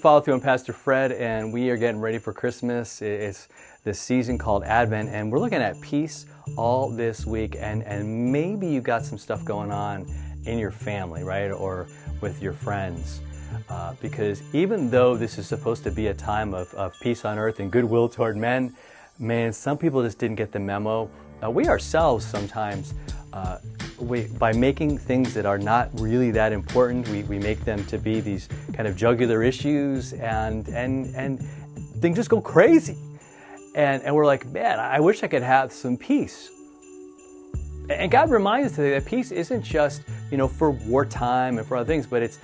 Follow Through. I'm Pastor Fred, and we are getting ready for Christmas. It's this season called Advent, and we're looking at peace all this week. And maybe you got some stuff going on in your family, right, or with your friends. Because even though this is supposed to be a time of peace on earth and goodwill toward men, man, some people just didn't get the memo. We ourselves sometimes, by making things that are not really that important, we make them to be these kind of jugular issues, and things just go crazy. And we're like, man, I wish I could have some peace. And God reminds us today that peace isn't just, for wartime and for other things, but it's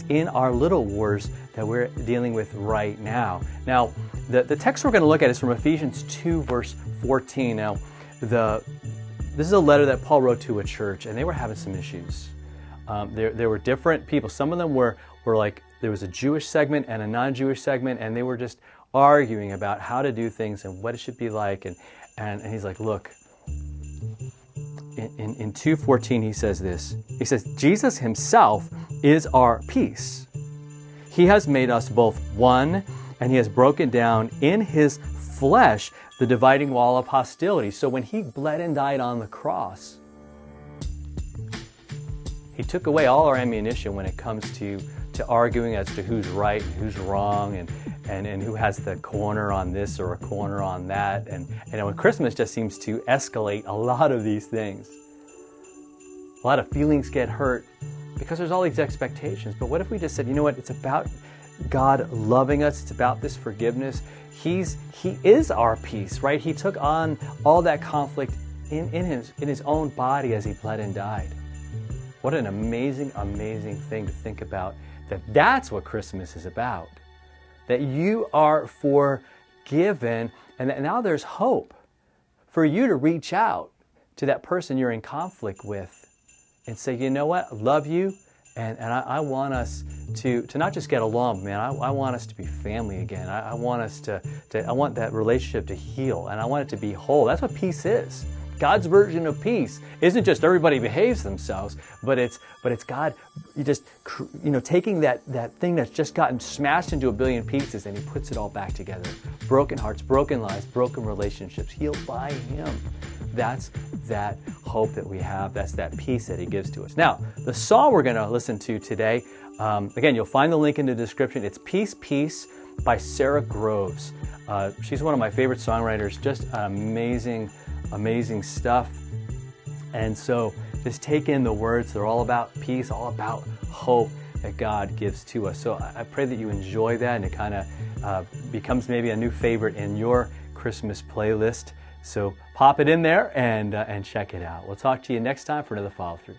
in our little wars that we're dealing with right now. Now, the text we're going to look at is from Ephesians 2, verse 14. Now, this is a letter that Paul wrote to a church, and they were having some issues. There were different people. Some of them were like, there was a Jewish segment and a non-Jewish segment, and they were just arguing about how to do things and what it should be like. And he's like, look, in 2:14 he says this. He says, Jesus himself is our peace. He has made us both one, and he has broken down in his flesh the dividing wall of hostility. So when he bled and died on the cross, he took away all our ammunition when it comes to arguing as to who's right and who's wrong, and who has the corner on this or a corner on that. And when Christmas just seems to escalate a lot of these things. A lot of feelings get hurt because there's all these expectations. But what if we just said, you know what, it's about God loving us. It's about this forgiveness. He is our peace, right? He took on all that conflict in his own body as he bled and died. What an amazing, amazing thing to think about, that's what Christmas is about. That you are forgiven, and that now there's hope for you to reach out to that person you're in conflict with and say, you know what, I love you, and I want us to not just get along, man. I want us to be family again. I want us I want that relationship to heal, and I want it to be whole. That's what peace is. God's version of peace isn't just everybody behaves themselves, but it's God, taking that thing that's just gotten smashed into a billion pieces, and he puts it all back together. Broken hearts, broken lives, broken relationships, healed by him. That's that hope that we have. That's that peace that he gives to us. Now, the song we're going to listen to today, again, you'll find the link in the description. It's Peace, Peace by Sarah Groves. She's one of my favorite songwriters, just amazing stuff. And so just take in the words. They're all about peace, all about hope that God gives to us. So I pray that you enjoy that, and it kind of becomes maybe a new favorite in your Christmas playlist. So pop it in there and check it out. We'll talk to you next time for another follow through.